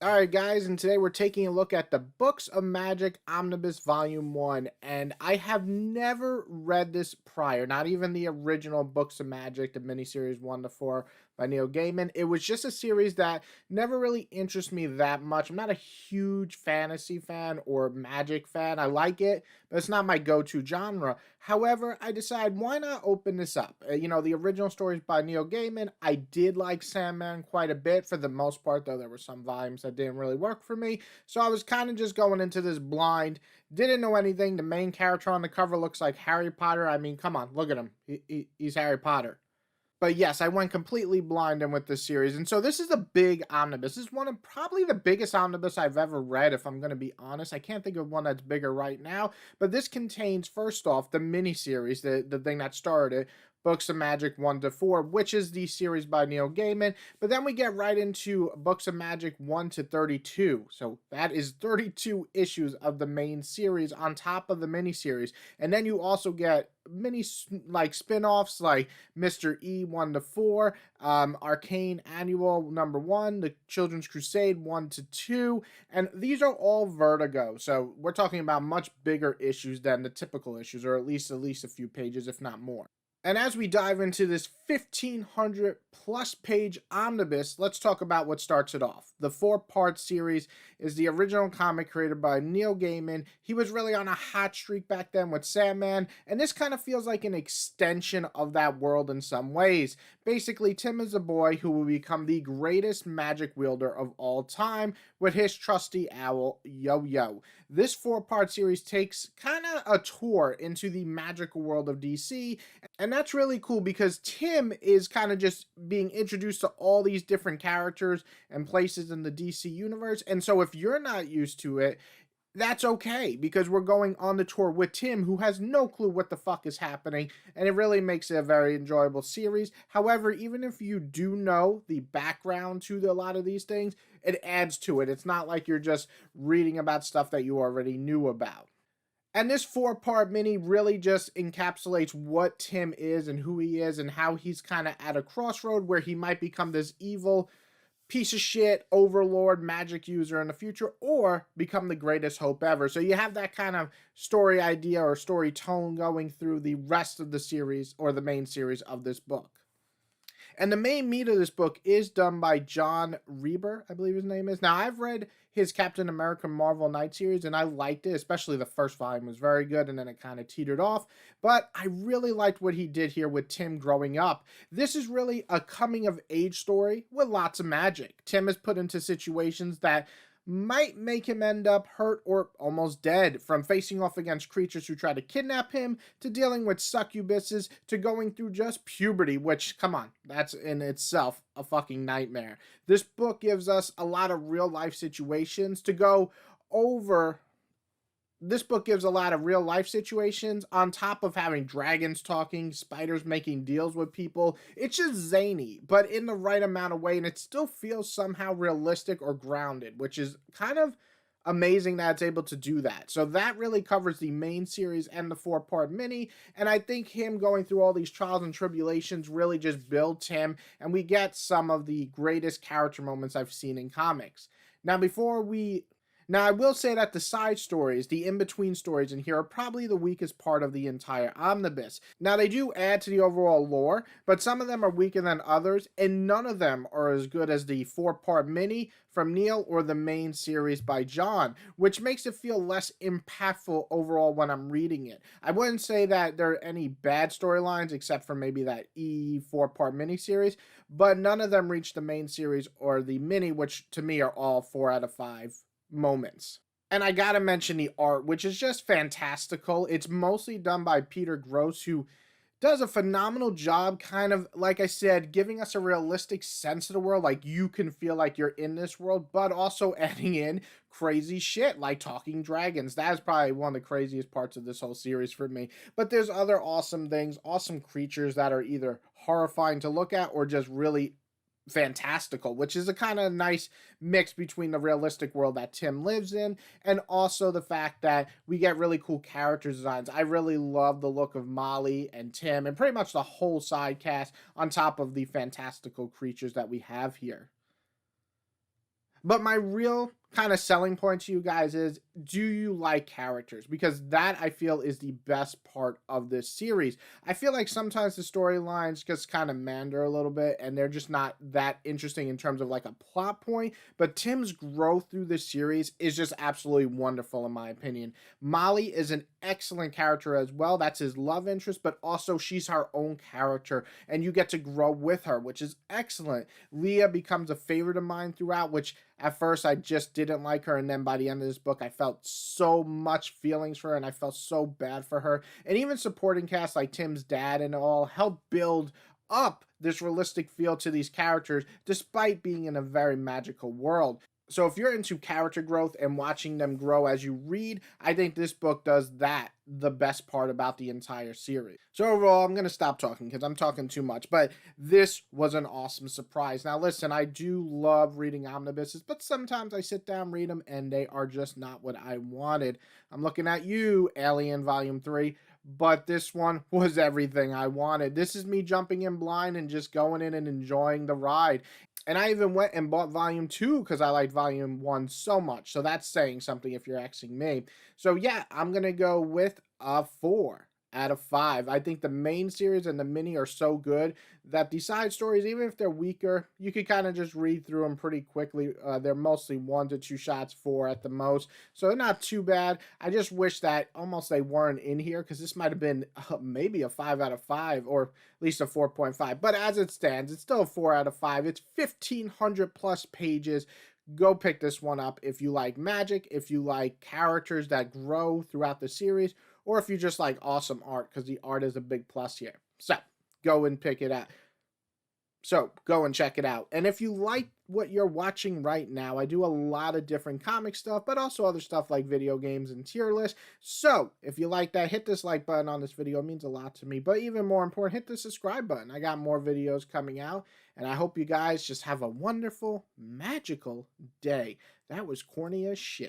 Alright guys, and today we're taking a look at the Books of Magic Omnibus Volume 1, and I have never read this prior, not even the original Books of Magic, the miniseries 1 to 4 by Neil Gaiman. It was just a series that never really interests me that much. I'm not a huge fantasy fan or magic fan. I like it, but it's not my go-to genre. However, I decide why not open this up? The original stories by Neil Gaiman, I did like Sandman quite a bit for the most part, though there were some volumes that didn't really work for me. So I was kind of just going into this blind, didn't know anything. The main character on the cover looks like Harry Potter. I mean, come on, look at him. He's Harry Potter. But yes, I went completely blind in with this series. And so this is a big omnibus. This is one of probably the biggest omnibus I've ever read, if I'm going to be honest. I can't think of one that's bigger right now. But this contains, first off, the miniseries, the thing that started it, Books of Magic 1 to 4, which is the series by Neil Gaiman. But then we get right into Books of Magic 1 to 32. So that is 32 issues of the main series on top of the miniseries. And then you also get mini spin-offs like Mr. E 1 to 4, Arcane Annual number 1, The Children's Crusade 1 to 2, and these are all Vertigo. So we're talking about much bigger issues than the typical issues, or at least a few pages, if not more. And as we dive into this 1,500 plus page omnibus, let's talk about what starts it off. The 4-part series is the original comic created by Neil Gaiman. He was really on a hot streak back then with Sandman, and this kind of feels like an extension of that world in some ways. Basically, Tim is a boy who will become the greatest magic wielder of all time with his trusty owl, Yo-Yo. This 4-part series takes kind of a tour into the magical world of DC, and that's really cool because Tim is kind of just being introduced to all these different characters and places in the DC universe. And so if you're not used to it, that's okay because we're going on the tour with Tim, who has no clue what the fuck is happening, and it really makes it a very enjoyable series. However, even if you do know the background to a lot of these things, it adds to it. It's not like you're just reading about stuff that you already knew about. And this 4-part mini really just encapsulates what Tim is and who he is and how he's kind of at a crossroad where he might become this evil piece of shit overlord magic user in the future or become the greatest hope ever. So you have that kind of story idea or story tone going through the rest of the series or the main series of this book. And the main meat of this book is done by John Rieber, I believe his name is. Now, I've read his Captain America Marvel Knight series, and I liked it, especially the first volume was very good, and then it kind of teetered off. But I really liked what he did here with Tim growing up. This is really a coming-of-age story with lots of magic. Tim is put into situations that might make him end up hurt or almost dead, from facing off against creatures who try to kidnap him, to dealing with succubuses, to going through just puberty, which, come on, that's in itself a fucking nightmare. This book gives us a lot of real life situations to go over. This book gives a lot of real life situations on top of having dragons talking, spiders making deals with people. It's just zany, but in the right amount of way, and it still feels somehow realistic or grounded, which is kind of amazing that it's able to do that. So that really covers the main series and the 4-part mini, and I think him going through all these trials and tribulations really just builds him, and we get some of the greatest character moments I've seen in comics. Now, I will say that the side stories, the in-between stories in here, are probably the weakest part of the entire omnibus. Now, they do add to the overall lore, but some of them are weaker than others, and none of them are as good as the 4-part mini from Neil or the main series by John, which makes it feel less impactful overall when I'm reading it. I wouldn't say that there are any bad storylines, except for maybe that E 4-part mini series, but none of them reach the main series or the mini, which to me are all 4 out of 5 moments. And I gotta mention the art, which is just fantastical. It's mostly done by Peter Gross, who does a phenomenal job, kind of, like I said, giving us a realistic sense of the world. Like, you can feel like you're in this world, but also adding in crazy shit like talking dragons. That is probably one of the craziest parts of this whole series for me. But there's other awesome things, awesome creatures that are either horrifying to look at or just really fantastical, which is a kind of nice mix between the realistic world that Tim lives in and also the fact that we get really cool character designs. I really love the look of Molly and Tim and pretty much the whole side cast on top of the fantastical creatures that we have here. But my real kind of selling point to you guys is, do you like characters? Because that I feel is the best part of this series. I feel like sometimes the storylines just kind of meander a little bit and they're just not that interesting in terms of like a plot point. But Tim's growth through this series is just absolutely wonderful, in my opinion. Molly is an excellent character as well. That's his love interest, but also she's her own character and you get to grow with her, which is excellent. Leah becomes a favorite of mine throughout, which at first I just didn't like her, and then by the end of this book I felt so much feelings for her and I felt so bad for her. And even supporting cast like Tim's dad and all help build up this realistic feel to these characters despite being in a very magical world. So if you're into character growth and watching them grow as you read, I think this book does that the best part about the entire series. So overall, I'm going to stop talking because I'm talking too much, but this was an awesome surprise. Now listen, I do love reading omnibuses, but sometimes I sit down, read them, and they are just not what I wanted. I'm looking at you, Alien Volume 3, but this one was everything I wanted. This is me jumping in blind and just going in and enjoying the ride. And I even went and bought volume 2 because I liked volume 1 so much. So that's saying something if you're asking me. So yeah, I'm going to go with a 4 out of 5. I think the main series and the mini are so good that the side stories, even if they're weaker, you could kind of just read through them pretty quickly. They're mostly 1 to 2 shots, 4 at the most. So they're not too bad. I just wish that almost they weren't in here because this might have been maybe a 5 out of 5 or at least a 4.5. But as it stands, it's still a 4 out of 5. It's 1,500 plus pages. Go pick this one up if you like magic, if you like characters that grow throughout the series, or if you just like awesome art, because the art is a big plus here. So go and pick it up. So go and check it out. And if you like what you're watching right now, I do a lot of different comic stuff, but also other stuff like video games and tier lists. So if you like that, hit this like button on this video. It means a lot to me. But even more important, hit the subscribe button. I got more videos coming out. And I hope you guys just have a wonderful, magical day. That was corny as shit.